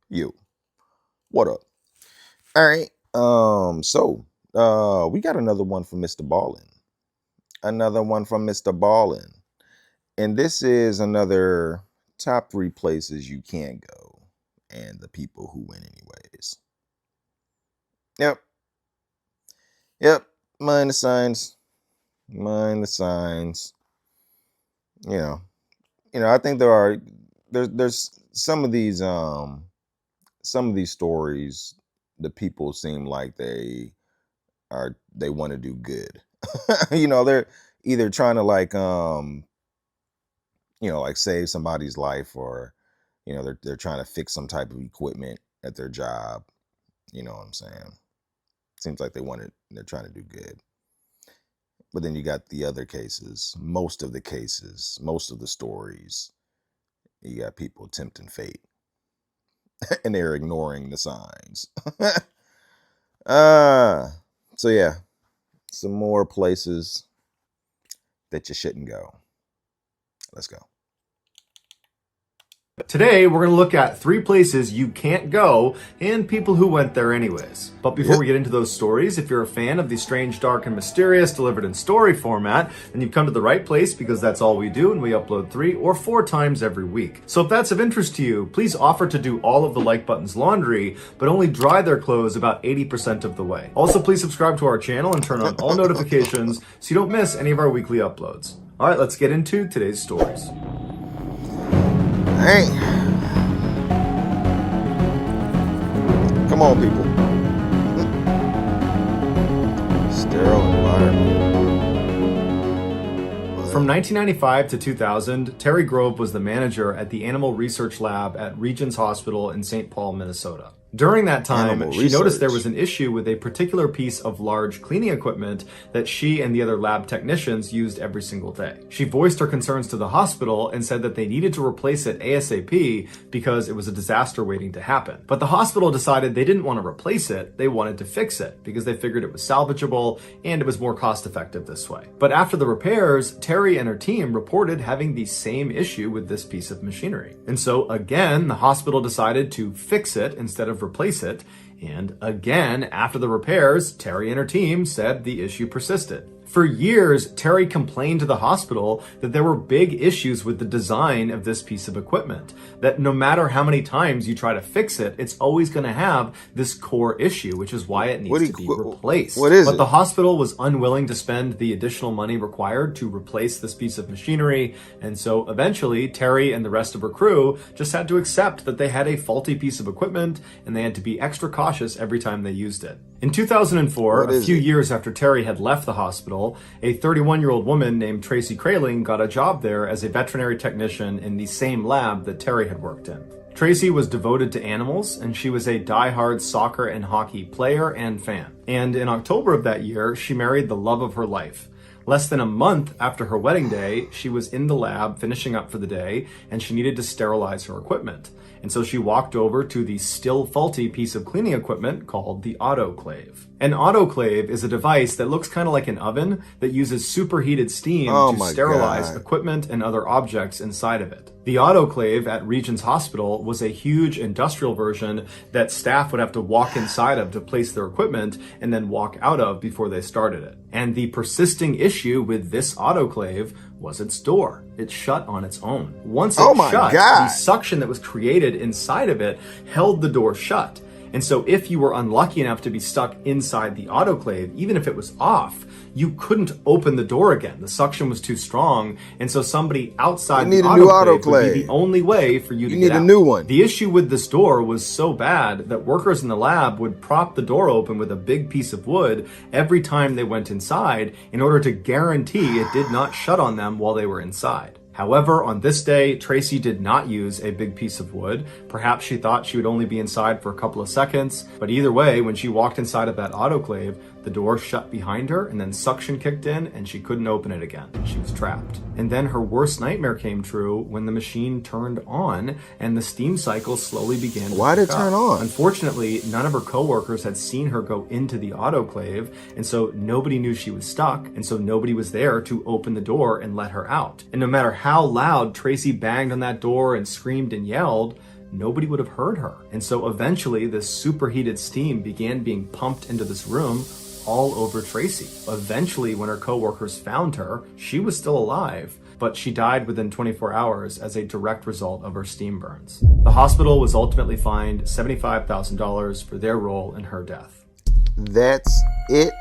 You. What up? All right. We got another one from MrBallen. Another one from MrBallen. And this is another top 3 places you can't go and the people who win anyways. Yep. Yep. Mind the signs. Mind the signs. You know. I think there's some of these stories, the people seem like they want to do good. They're either trying to like save somebody's life, or they're trying to fix some type of equipment at their job. You know what I'm saying? Seems like they're trying to do good. But then you got the other cases, most of the stories, you got people tempting fate and they're ignoring the signs. So yeah, some more places that you shouldn't go. Let's go. Today, we're going to look at 3 places you can't go and people who went there anyways. But before we get into those stories, if you're a fan of the strange, dark, and mysterious delivered in story format, then you've come to the right place, because that's all we do, and we upload 3 or 4 times every week. So if that's of interest to you, please offer to do all of the like button's laundry, but only dry their clothes about 80% of the way. Also, please subscribe to our channel and turn on all notifications so you don't miss any of our weekly uploads. All right, let's get into today's stories. Hey, come on, people. Sterile environment. From 1995 to 2000, Terry Grove was the manager at the Animal Research Lab at Regions Hospital in St. Paul, Minnesota. During that time, she noticed there was an issue with a particular piece of large cleaning equipment that she and the other lab technicians used every single day. She voiced her concerns to the hospital and said that they needed to replace it ASAP because it was a disaster waiting to happen. But the hospital decided they didn't want to replace it, they wanted to fix it because they figured it was salvageable and it was more cost effective this way. But after the repairs, Terry and her team reported having the same issue with this piece of machinery. And so again, the hospital decided to fix it instead of replace it, and again, after the repairs, Terry and her team said the issue persisted. For years, Terry complained to the hospital that there were big issues with the design of this piece of equipment, that no matter how many times you try to fix it, it's always going to have this core issue, which is why it needs to be replaced. But the hospital was unwilling to spend the additional money required to replace this piece of machinery, and so eventually, Terry and the rest of her crew just had to accept that they had a faulty piece of equipment, and they had to be extra cautious every time they used it. In 2004, a few years after Terry had left the hospital, a 31-year-old woman named Tracy Kraling got a job there as a veterinary technician in the same lab that Terry had worked in. Tracy was devoted to animals, and she was a die-hard soccer and hockey player and fan. And in October of that year, she married the love of her life. Less than a month after her wedding day, she was in the lab finishing up for the day, and she needed to sterilize her equipment. And so she walked over to the still faulty piece of cleaning equipment called the autoclave. An autoclave is a device that looks kind of like an oven that uses superheated steam to sterilize equipment and other objects inside of it. The autoclave at Regions Hospital was a huge industrial version that staff would have to walk inside of to place their equipment and then walk out of before they started it. And the persisting issue with this autoclave was its door. It shut on its own. Once it shut, the suction that was created inside of it held the door shut. And so if you were unlucky enough to be stuck inside the autoclave, even if it was off, you couldn't open the door again. The suction was too strong, and so somebody outside the autoclave would be the only way for you to get out. You need a new one. The issue with this door was so bad that workers in the lab would prop the door open with a big piece of wood every time they went inside in order to guarantee it did not shut on them while they were inside. However, on this day, Tracy did not use a big piece of wood. Perhaps she thought she would only be inside for a couple of seconds, but either way, when she walked inside of that autoclave, the door shut behind her and then suction kicked in and she couldn't open it again. She was trapped. And then her worst nightmare came true when the machine turned on and the steam cycle slowly began to Why did it turn on? Unfortunately, none of her coworkers had seen her go into the autoclave, and so nobody knew she was stuck, and so nobody was there to open the door and let her out. And no matter how loud Tracy banged on that door and screamed and yelled, nobody would have heard her. And so eventually this superheated steam began being pumped into this room all over Tracy. Eventually, when her coworkers found her, she was still alive, but she died within 24 hours as a direct result of her steam burns. The hospital was ultimately fined $75,000 for their role in her death. That's it.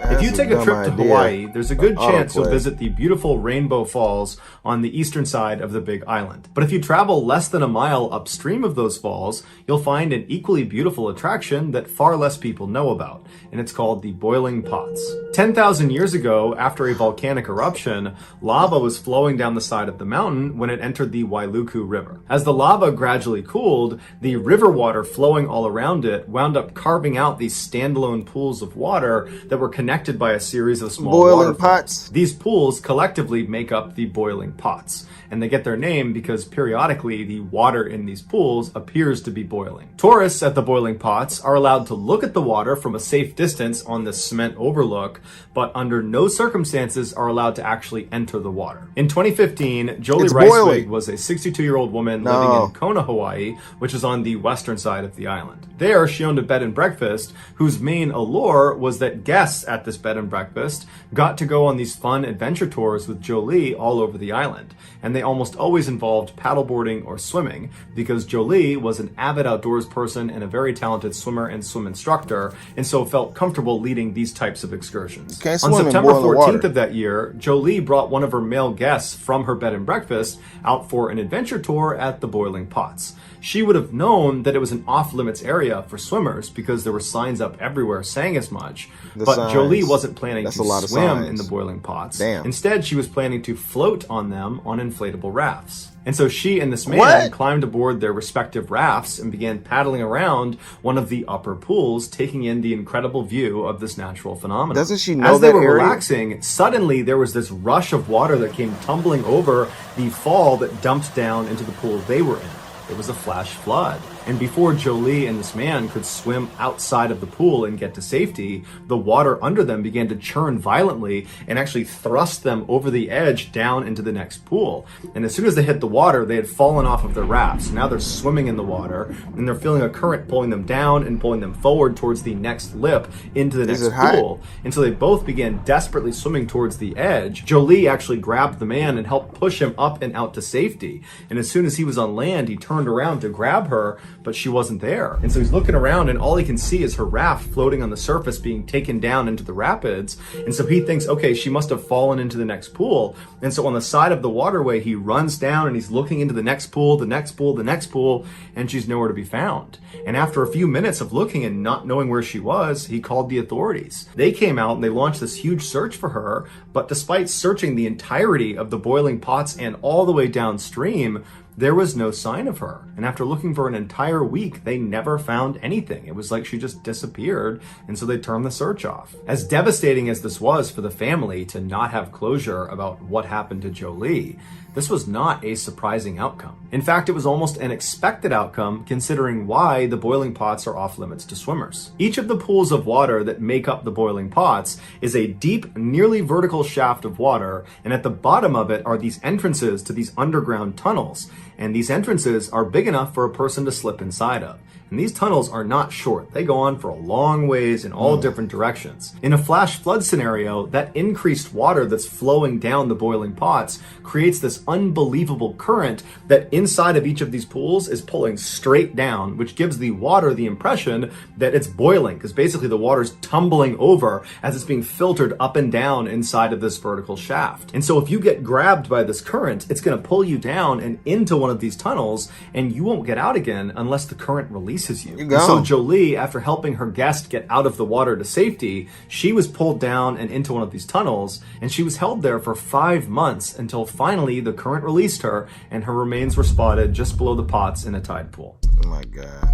If you take a trip to Hawaii, there's a good chance you'll visit the beautiful Rainbow Falls on the eastern side of the Big Island. But if you travel less than a mile upstream of those falls, you'll find an equally beautiful attraction that far less people know about, and it's called the Boiling Pots. 10,000 years ago, after a volcanic eruption, lava was flowing down the side of the mountain when it entered the Wailuku River. As the lava gradually cooled, the river water flowing all around it wound up carving out these standalone pools of water that were connected by a series of small boiling pots. These pools collectively make up the boiling pots, and they get their name because periodically the water in these pools appears to be boiling. Tourists at the boiling pots are allowed to look at the water from a safe distance on the cement overlook, but under no circumstances are allowed to actually enter the water. In 2015, Jolie Ricewig was a 62-year-old woman living in Kona, Hawaii, which is on the western side of the island. There, she owned a bed and breakfast whose main allure was that guests at this bed and breakfast got to go on these fun adventure tours with Jolie all over the island. And they almost always involved paddleboarding or swimming because Jolie was an avid outdoors person and a very talented swimmer and swim instructor, and so felt comfortable leading these types of excursions. On September 14th of that year, Jolie brought one of her male guests from her bed and breakfast out for an adventure tour at the Boiling Pots. She would have known that it was an off-limits area for swimmers because there were signs up everywhere saying as much, but Jolie wasn't planning to swim in the boiling pots. Instead, she was planning to float on them on inflatable rafts. And so she and this man climbed aboard their respective rafts and began paddling around one of the upper pools, taking in the incredible view of this natural phenomenon. Doesn't she know As they were relaxing, suddenly there was this rush of water that came tumbling over the fall that dumped down into the pool they were in. It was a flash flood. And before Jolie and this man could swim outside of the pool and get to safety, the water under them began to churn violently and actually thrust them over the edge down into the next pool. And as soon as they hit the water, they had fallen off of their rafts. Now they're swimming in the water, and they're feeling a current pulling them down and pulling them forward towards the next lip into the next pool. And so they both began desperately swimming towards the edge. Jolie actually grabbed the man and helped push him up and out to safety. And as soon as he was on land, he turned around to grab her, but she wasn't there. And so he's looking around and all he can see is her raft floating on the surface being taken down into the rapids. And so he thinks, okay, she must have fallen into the next pool. And so on the side of the waterway, he runs down and he's looking into the next pool, the next pool, the next pool, and she's nowhere to be found. And after a few minutes of looking and not knowing where she was, he called the authorities. They came out and they launched this huge search for her, but despite searching the entirety of the boiling pots and all the way downstream, there was no sign of her. And after looking for an entire week, they never found anything. It was like she just disappeared, and so they turned the search off. As devastating as this was for the family to not have closure about what happened to Jolie, this was not a surprising outcome. In fact, it was almost an expected outcome considering why the boiling pots are off limits to swimmers. Each of the pools of water that make up the boiling pots is a deep, nearly vertical shaft of water, and at the bottom of it are these entrances to these underground tunnels. And these entrances are big enough for a person to slip inside of. And these tunnels are not short. They go on for a long ways in all different directions. In a flash flood scenario, that increased water that's flowing down the boiling pots creates this unbelievable current that inside of each of these pools is pulling straight down, which gives the water the impression that it's boiling, because basically the water's tumbling over as it's being filtered up and down inside of this vertical shaft. And so if you get grabbed by this current, it's going to pull you down and into one of these tunnels, and you won't get out again unless the current releases you. And so Jolie, after helping her guest get out of the water to safety, she was pulled down and into one of these tunnels, and she was held there for 5 months until finally the current released her and her remains were spotted just below the pots in a tide pool. Oh my God.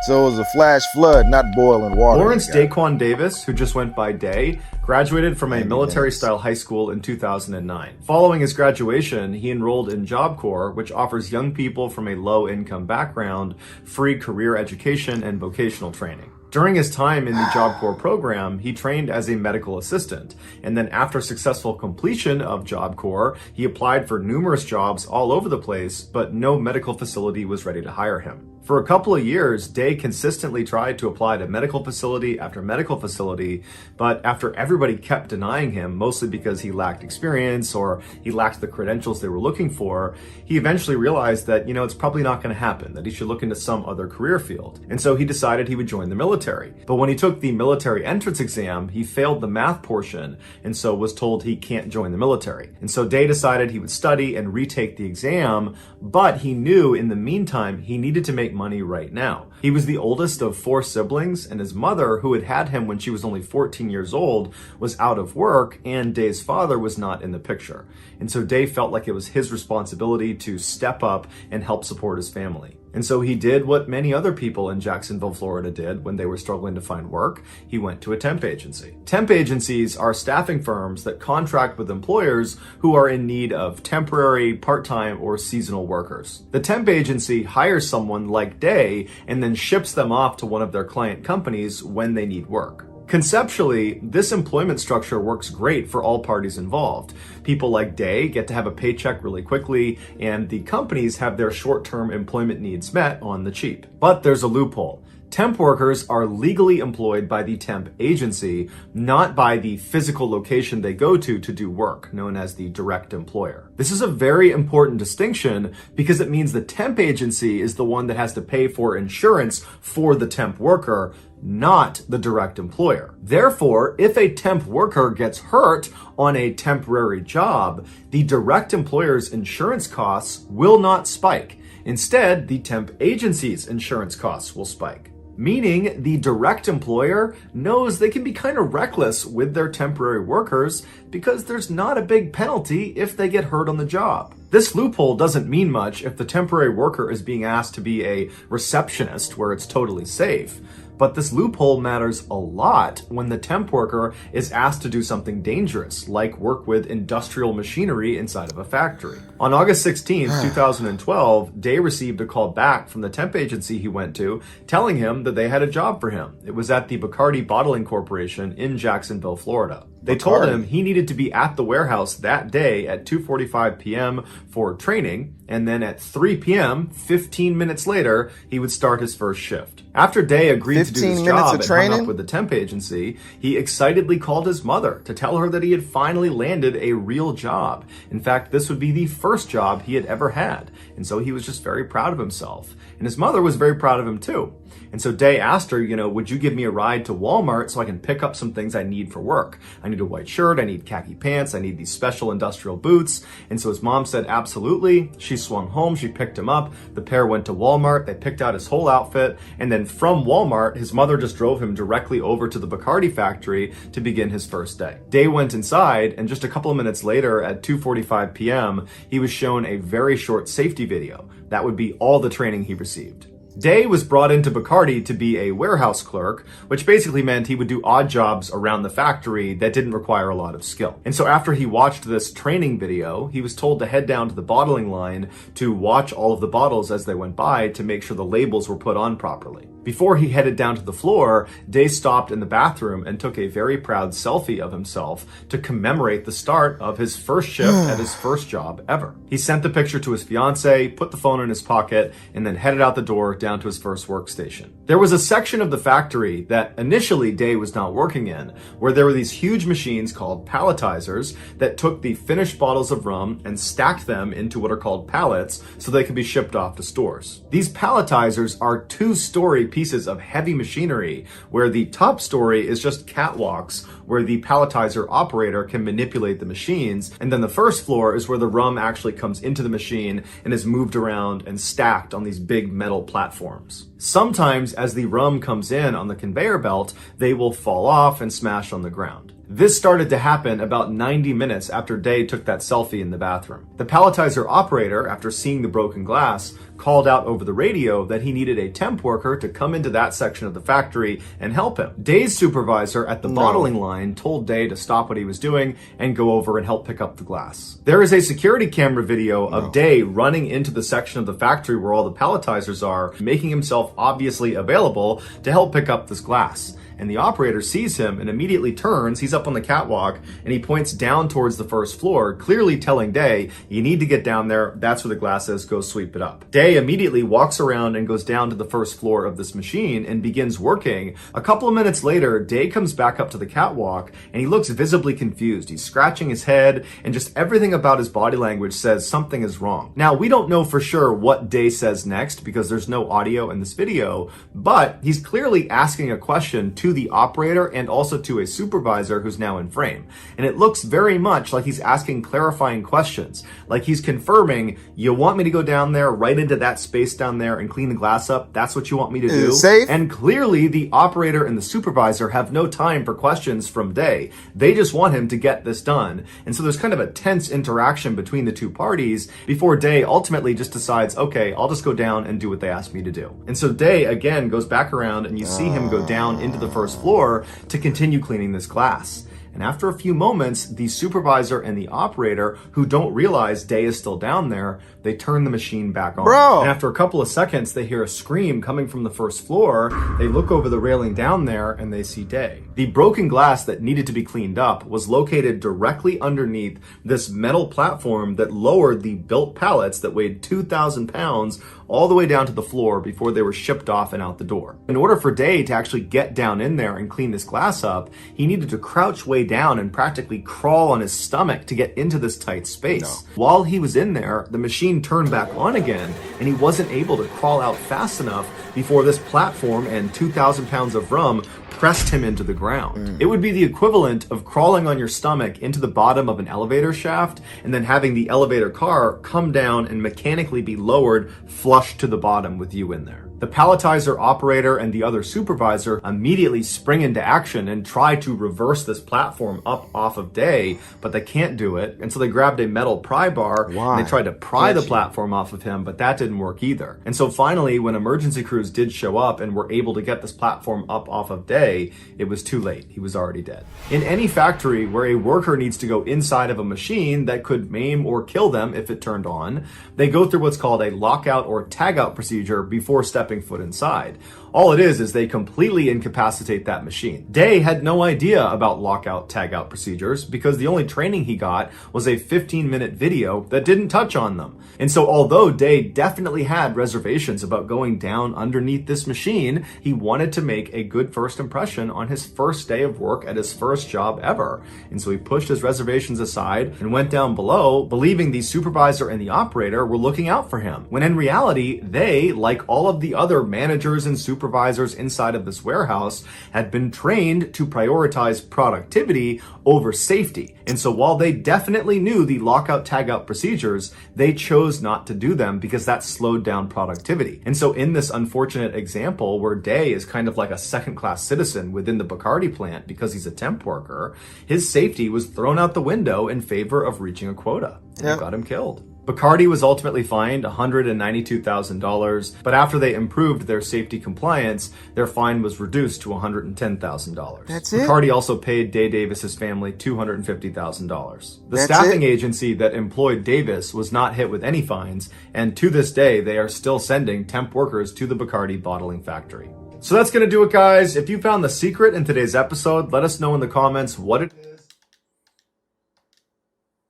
So it was a flash flood, not boiling water. Lawrence Daquan Davis, who just went by Day, graduated from a military-style high school in 2009. Following his graduation, he enrolled in Job Corps, which offers young people from a low-income background free career education and vocational training. During his time in the Job Corps program, he trained as a medical assistant, and then after successful completion of Job Corps, he applied for numerous jobs all over the place, but no medical facility was ready to hire him. For a couple of years, Day consistently tried to apply to medical facility after medical facility, but after everybody kept denying him, mostly because he lacked experience or he lacked the credentials they were looking for, he eventually realized that, it's probably not going to happen, that he should look into some other career field. And so he decided he would join the military. But when he took the military entrance exam, he failed the math portion, and so was told he can't join the military. And so Day decided he would study and retake the exam, but he knew in the meantime he needed to make money right now. He was the oldest of 4 siblings, and his mother, who had had him when she was only 14 years old, was out of work, and Day's father was not in the picture. And so Day felt like it was his responsibility to step up and help support his family. And so he did what many other people in Jacksonville, Florida did when they were struggling to find work. He went to a temp agency. Temp agencies are staffing firms that contract with employers who are in need of temporary, part-time, or seasonal workers. The temp agency hires someone like Day and then ships them off to one of their client companies when they need work. Conceptually, this employment structure works great for all parties involved. People like Day get to have a paycheck really quickly, and the companies have their short-term employment needs met on the cheap. But there's a loophole. Temp workers are legally employed by the temp agency, not by the physical location they go to do work, known as the direct employer. This is a very important distinction because it means the temp agency is the one that has to pay for insurance for the temp worker, not the direct employer. Therefore, if a temp worker gets hurt on a temporary job, the direct employer's insurance costs will not spike. Instead, the temp agency's insurance costs will spike. Meaning the direct employer knows they can be kind of reckless with their temporary workers because there's not a big penalty if they get hurt on the job. This loophole doesn't mean much if the temporary worker is being asked to be a receptionist where it's totally safe. But this loophole matters a lot when the temp worker is asked to do something dangerous, like work with industrial machinery inside of a factory. On August 16, 2012, Day received a call back from the temp agency he went to, telling him that they had a job for him. It was at the Bacardi Bottling Corporation in Jacksonville, Florida. They told him he needed to be at the warehouse that day at 2:45 p.m. for training, and then at 3 p.m., 15 minutes later, he would start his first shift. After Day agreed to do this job and hung up with the temp agency, he excitedly called his mother to tell her that he had finally landed a real job. In fact, this would be the first job he had ever had, and so he was just very proud of himself. And his mother was very proud of him too. And so Day asked her, would you give me a ride to Walmart so I can pick up some things I need for work? I need a white shirt, I need khaki pants, I need these special industrial boots. And so his mom said, absolutely. She swung home, she picked him up. The pair went to Walmart, they picked out his whole outfit. And then from Walmart, his mother just drove him directly over to the Bacardi factory to begin his first day. Day went inside, and just a couple of minutes later at 2:45 p.m., he was shown a very short safety video. That would be all the training he received. Day was brought into Bacardi to be a warehouse clerk, which basically meant he would do odd jobs around the factory that didn't require a lot of skill. And so after he watched this training video, he was told to head down to the bottling line to watch all of the bottles as they went by to make sure the labels were put on properly. Before he headed down to the floor, Day stopped in the bathroom and took a very proud selfie of himself to commemorate the start of his first shift at his first job ever. He sent the picture to his fiance, put the phone in his pocket, and then headed out the door down to his first workstation. There was a section of the factory that initially Day was not working in, where there were these huge machines called palletizers that took the finished bottles of rum and stacked them into what are called pallets so they could be shipped off to stores. These palletizers are 2-story pieces of heavy machinery where the top story is just catwalks where the palletizer operator can manipulate the machines, and then the first floor is where the rum actually comes into the machine and is moved around and stacked on these big metal platforms. Sometimes as the rum comes in on the conveyor belt, they will fall off and smash on the ground. This started to happen about 90 minutes after Day took that selfie in the bathroom. The palletizer operator, after seeing the broken glass, called out over the radio that he needed a temp worker to come into that section of the factory and help him. Day's supervisor at the bottling line told Day to stop what he was doing and go over and help pick up the glass. There is a security camera video of Day running into the section of the factory where all the palletizers are, making himself obviously available to help pick up this glass. And the operator sees him and immediately turns. He's up on the catwalk and he points down towards the first floor, clearly telling Day, you need to get down there. That's where the glass is. Go sweep it up. Day immediately walks around and goes down to the first floor of this machine and begins working. A couple of minutes later, Day comes back up to the catwalk and he looks visibly confused. He's scratching his head and just everything about his body language says something is wrong. Now, we don't know for sure what Day says next because there's no audio in this video, but he's clearly asking a question to the operator and also to a supervisor who's now in frame. And it looks very much like he's asking clarifying questions. Like he's confirming, you want me to go down there right into that space down there and clean the glass up? That's what you want me to do? Safe? And clearly the operator and the supervisor have no time for questions from Day. They just want him to get this done. And so there's kind of a tense interaction between the two parties before Day ultimately just decides, okay, I'll just go down and do what they asked me to do. And so Day again goes back around and you see him go down into the first floor to continue cleaning this glass. And after a few moments, the supervisor and the operator, who don't realize Day is still down there, they turn the machine back on. Bro. And after a couple of seconds, they hear a scream coming from the first floor. They look over the railing down there and they see Day. The broken glass that needed to be cleaned up was located directly underneath this metal platform that lowered the built pallets that weighed 2,000 pounds all the way down to the floor before they were shipped off and out the door. In order for Day to actually get down in there and clean this glass up, he needed to crouch way down and practically crawl on his stomach to get into this tight space. While he was in there, the machine turned back on again, and he wasn't able to crawl out fast enough before this platform and 2,000 pounds of rum pressed him into the ground. It would be the equivalent of crawling on your stomach into the bottom of an elevator shaft and then having the elevator car come down and mechanically be lowered flush to the bottom with you in there. The palletizer operator and the other supervisor immediately spring into action and try to reverse this platform up off of Day, but they can't do it. And so they grabbed a metal pry bar and they tried to pry the platform off of him, but that didn't work either. And so finally, when emergency crews did show up and were able to get this platform up off of Day, it was too late. He was already dead. In any factory where a worker needs to go inside of a machine that could maim or kill them if it turned on, they go through what's called a lockout or tagout procedure before stepping foot inside. All it is they completely incapacitate that machine. Day had no idea about lockout tagout procedures because the only training he got was a 15-minute video that didn't touch on them. And so although Day definitely had reservations about going down underneath this machine, he wanted to make a good first impression on his first day of work at his first job ever. And so he pushed his reservations aside and went down below, believing the supervisor and the operator were looking out for him. When in reality, they, like all of the other managers and supervisors inside of this warehouse, had been trained to prioritize productivity over safety. And so while they definitely knew the lockout tagout procedures, they chose not to do them because that slowed down productivity. And so in this unfortunate example where Day is kind of like a second-class citizen within the Bacardi plant because he's a temp worker, his safety was thrown out the window in favor of reaching a quota. And it got him killed. Bacardi was ultimately fined $192,000, but after they improved their safety compliance, their fine was reduced to $110,000. That's it? Bacardi also paid Day Davis's family $250,000. The staffing agency that employed Davis was not hit with any fines, and to this day, they are still sending temp workers to the Bacardi bottling factory. So that's going to do it, guys. If you found the secret in today's episode, let us know in the comments what it is.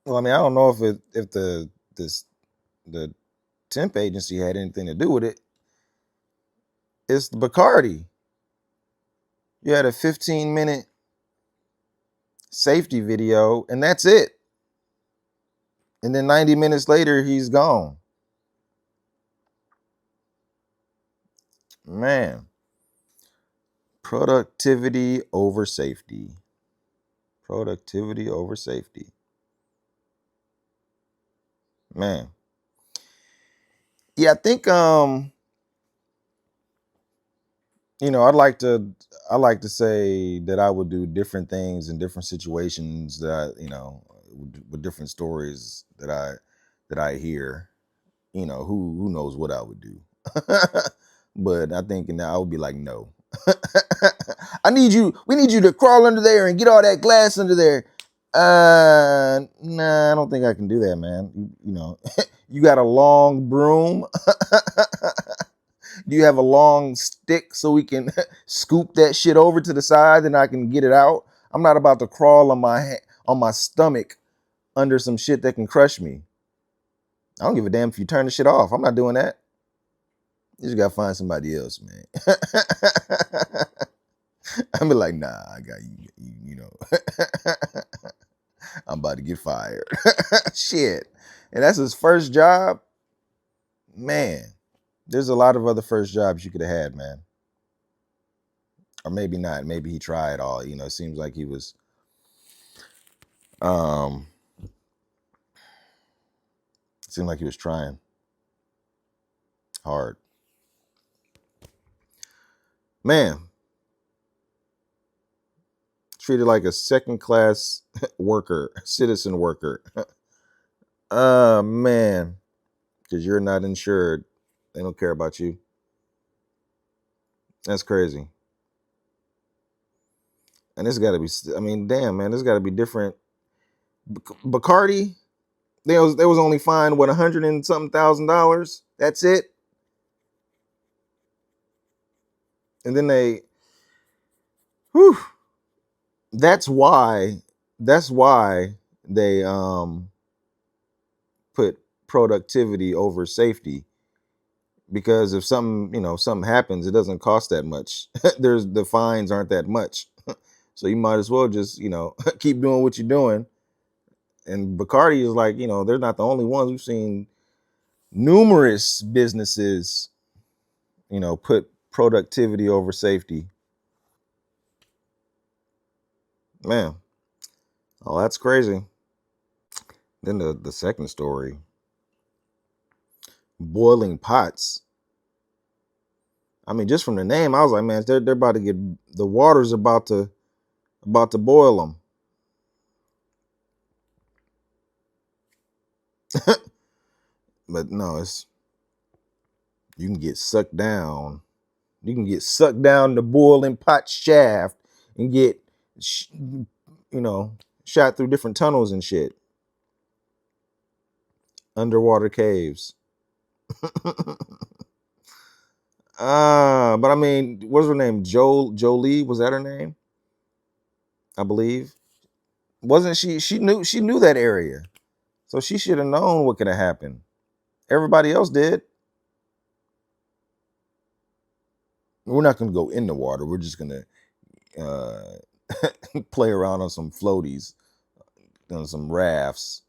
Well, I mean, I don't know if the temp agency had anything to do with it. It's the Bacardi. You had a 15-minute safety video, and that's it. And then 90 minutes later, he's gone. Man. Productivity over safety. Productivity over safety. Man. Yeah, I think I'd like to say that I would do different things in different situations that with different stories that I hear. who knows what I would do. But I think now I would be like, no. We need you to crawl under there and get all that glass under there. Nah, I don't think I can do that, man. You got a long broom. Do you have a long stick so we can scoop that shit over to the side and I can get it out? I'm not about to crawl on my stomach under some shit that can crush me. I don't give a damn if you turn the shit off. I'm not doing that. You just gotta find somebody else, man. I'm be like, nah, I got you. I'm about to get fired. Shit. And that's his first job. Man, there's a lot of other first jobs you could have had, man. Or maybe not. Maybe he tried all. It seems like he was trying hard. Man. Treated like a second-class citizen worker. Man. Because you're not insured. They don't care about you. That's crazy. And this got to be, damn, man, this got to be different. Bacardi, they was only fined, $100 and something thousand. That's it. And then that's why they put productivity over safety. Because if something happens, it doesn't cost that much. The fines aren't that much. So you might as well just, keep doing what you're doing. And Bacardi is like, they're not the only ones. We've seen numerous businesses, put productivity over safety. Man, oh, that's crazy. Then the second story, boiling pots. Just from the name, I was like, man, they're about to get, the water's about to boil them. But no, you can get sucked down. You can get sucked down the boiling pot shaft and get, shot through different tunnels and shit. Underwater caves. But what's her name? Jolie, was that her name? I believe. Wasn't she? She knew that area. So she should have known what could have happened. Everybody else did. We're not going to go in the water. We're just going to play around on some floaties, on some rafts.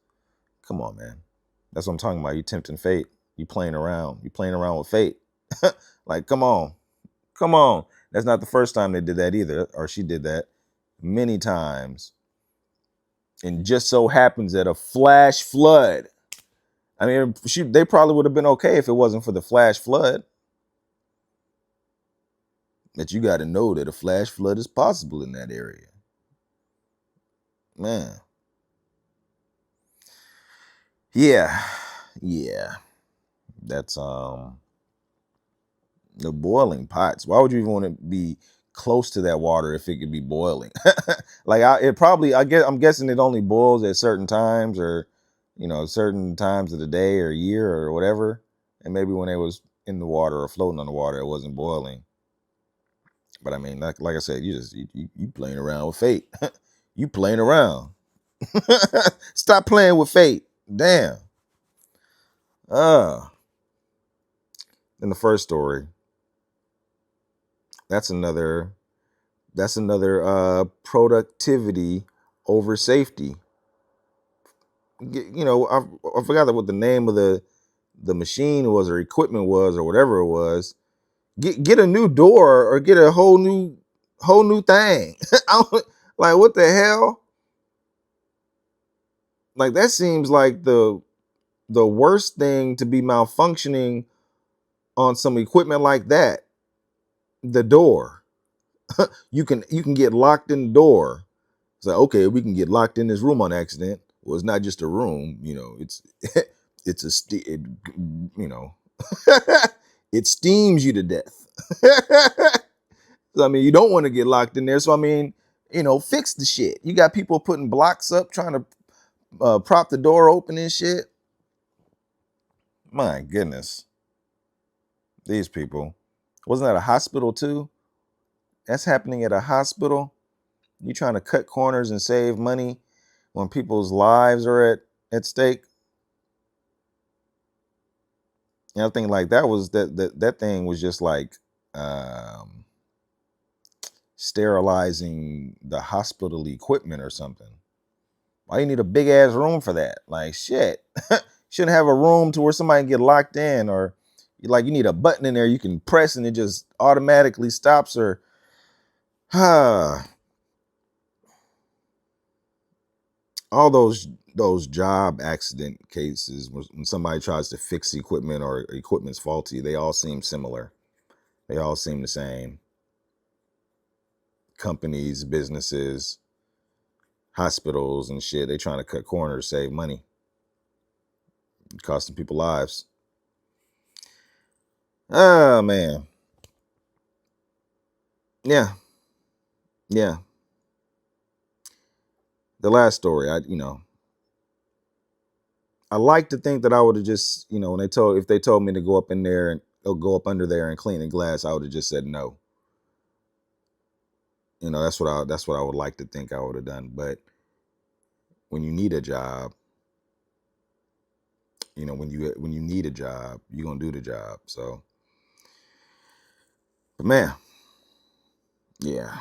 Come on, man. That's what I'm talking about. You tempting fate. You playing around. You playing around with fate. Like, come on. That's not the first time they did that either, or she did that many times. And just so happens that a flash flood. They probably would have been okay if it wasn't for the flash flood. That you got to know that a flash flood is possible in that area. Man. Yeah. That's the boiling pots. Why would you even want to be close to that water if it could be boiling? I'm guessing it only boils at certain times, or certain times of the day or year or whatever. And maybe when it was in the water or floating on the water, it wasn't boiling. But like I said, you playing around with fate. You playing around. Stop playing with fate. Damn. In the first story, that's another productivity over safety. I forgot what the name of the machine was, or equipment was, or whatever it was. Get a new door, or get a whole new thing. Like, what the hell? Like, that seems like the worst thing to be malfunctioning on some equipment like that. The door. You can get locked in the door. It's like, okay, we can get locked in this room on accident. Well, it's not just a room, it's It's it steams you to death. So, I mean, you don't want to get locked in there. So, I mean, fix the shit. You got people putting blocks up, trying to prop the door open and shit. My goodness. These people. Wasn't that a hospital too? That's happening at a hospital. You trying to cut corners and save money when people's lives are at stake. And I think like that thing was just like sterilizing the hospital equipment or something. Why you need a big ass room for that? Like shit. Shouldn't have a room to where somebody can get locked in, or like you need a button in there you can press and it just automatically stops, or all those job accident cases when somebody tries to fix equipment or equipment's faulty, they all seem similar. They all seem the same. Companies, businesses, hospitals and shit, they trying to cut corners, save money, costing people lives. Oh man. Yeah. The last story, I like to think that I would have just, when if they told me to go up in there and go up under there and clean the glass, I would have just said no. That's what I would like to think I would have done. But when you need a job, when you need a job, you're gonna do the job. So, but man, yeah.